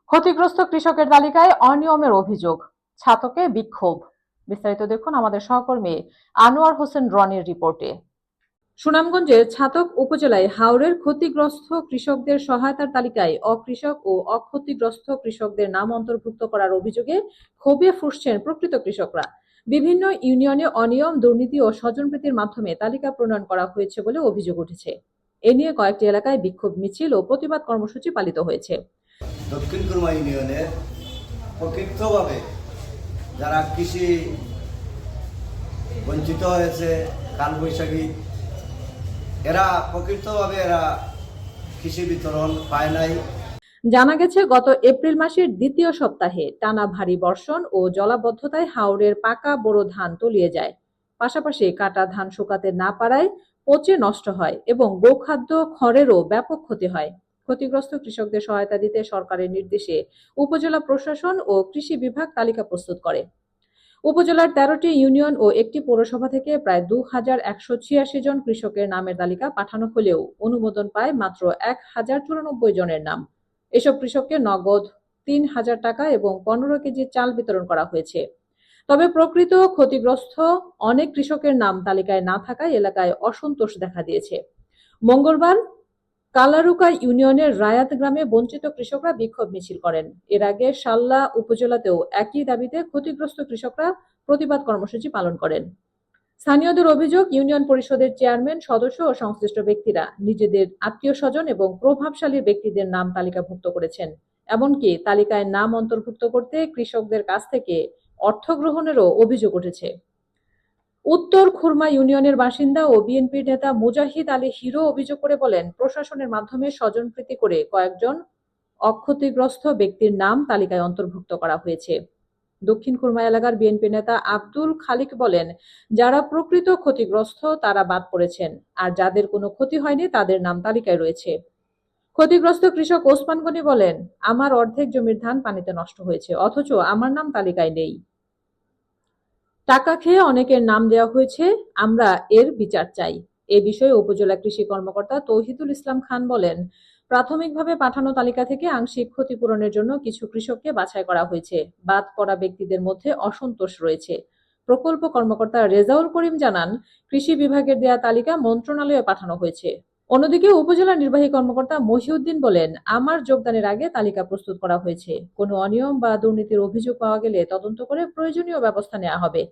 ক্ষতিগ্রস্ত কৃষকের তালিকায় অনিয়মের অভিযোগ, ছাতকে বিক্ষোভ। বিস্তারিত দেখুন আমাদের সহকর্মী আনোয়ার হোসেন রনির রিপোর্টে। সুনামগঞ্জের ছাতক উপজেলায় হাওরের ক্ষতিগ্রস্ত কৃষকদের সহায়তার তালিকায় অকৃষক ও অক্ষতিগ্রস্ত কৃষকদের নাম অন্তর্ভুক্ত করার অভিযোগে ক্ষোভে ফুঁসছেন প্রকৃত কৃষকরা। বিভিন্ন ইউনিয়নে অনিয়ম, দুর্নীতি ও স্বজনপ্রীতির মাধ্যমে তালিকা প্রণয়ন করা হয়েছে বলে অভিযোগ উঠেছে। এ নিয়ে কয়েকটি এলাকায় বিক্ষোভ মিছিল ও প্রতিবাদ কর্মসূচি পালিত হয়েছে। দক্ষিণ কুরমা ইউনিয়নের প্রকৃতভাবে যারা কৃষি বঞ্চিত হয়েছে, কালবৈশাখী, এরা কৃষি বিতরণ পায় নাই। জানা গেছে, গত এপ্রিল মাসের দ্বিতীয় সপ্তাহে টানা ভারী বর্ষণ ও জলাবদ্ধতায় হাওরের পাকা বোরো ধান তলিয়ে যায়। পাশাপাশি কাটা ধান শুকাতে না পারায় পচে নষ্ট হয় এবং গোখাদ্য খড়েরও ব্যাপক ক্ষতি হয়। ক্ষতিগ্রস্ত কৃষকদের সহায়তা দিতে সরকারের নির্দেশে উপজেলা প্রশাসন ও কৃষি বিভাগ তালিকা প্রস্তুত করে। উপজেলার 13টি ইউনিয়ন ও একটি পৌরসভা থেকে প্রায় 2186 জন কৃষকের নামের তালিকা পাঠানো হলেও অনুমোদন পায় মাত্র 1094 জনের নাম। এসব কৃষককে নগদ 3000 টাকা এবং 15 কেজি চাল বিতরণ করা হয়েছে। তবে প্রকৃত ক্ষতিগ্রস্ত অনেক কৃষকের নাম তালিকায় না থাকায় এলাকায় অসন্তোষ দেখা দিয়েছে। মঙ্গলবার কালারুকা ইউনিয়নের রায়াত গ্রামে বঞ্চিত কৃষকরা বিক্ষোভ মিছিল করেন। এর আগে সাল্লা উপজেলাতেও একই দাবিতে ক্ষতিগ্রস্ত কৃষকরা প্রতিবাদ কর্মসূচি পালন করেন। স্থানীয়দের অভিযোগ, ইউনিয়ন পরিষদের চেয়ারম্যান, সদস্য ও সংশ্লিষ্ট ব্যক্তিরা নিজেদের আত্মীয়-স্বজন এবং প্রভাবশালী ব্যক্তিদের নাম তালিকাভুক্ত করেছেন। এমনকি তালিকায় নাম অন্তর্ভুক্ত করতে কৃষকদের কাছ থেকে অর্থ গ্রহণেরও অভিযোগ উঠেছে। উত্তর খুরমা ইউনিয়নের বাসিন্দা ও বিএনপির নেতা মুজাহিদ আলী হিরো অভিযোগ করে বলেন, প্রশাসনের মাধ্যমে স্বজনপ্রীতি করে কয়েকজন অক্ষতিগ্রস্ত ব্যক্তির নাম তালিকায় অন্তর্ভুক্ত করা হয়েছে। দক্ষিণ খুরমা এলাকার বিএনপি নেতা আব্দুল খালিক বলেন, যারা প্রকৃত ক্ষতিগ্রস্ত তারা বাদ পড়েছেন, আর যাদের কোনো ক্ষতি হয়নি তাদের নাম তালিকায় রয়েছে। ক্ষতিগ্রস্ত কৃষক ওসমান গনি বলেন, আমার অর্ধেক জমির ধান পানিতে নষ্ট হয়েছে, অথচ আমার নাম তালিকায় নেই। টাকা খেয়ে অনেকের নাম দেওয়া হয়েছে, আমরা এর বিচার চাই। এ বিষয়ে উপজেলা কৃষি কর্মকর্তা তৌহিদুল ইসলাম খান বলেন, প্রাথমিকভাবে পাঠানো তালিকা থেকে আংশিক ক্ষতিপূরণের জন্য কিছু কৃষককে বাছাই করা হয়েছে। বাদ পড়া ব্যক্তিদের মধ্যে অসন্তোষ রয়েছে। প্রকল্প কর্মকর্তা রেজাউল করিম জানান, কৃষি বিভাগের দেয়া তালিকা মন্ত্রণালয়ে পাঠানো হয়েছে। অন্যদিকে উপজেলা নির্বাহী কর্মকর্তা মহিউদ্দিন বলেন, আমার যোগদানের আগে তালিকা প্রস্তুত করা হয়েছে। কোনো অনিয়ম বা দুর্নীতির অভিযোগ পাওয়া গেলে তদন্ত করে প্রয়োজনীয় ব্যবস্থা নেওয়া হবে।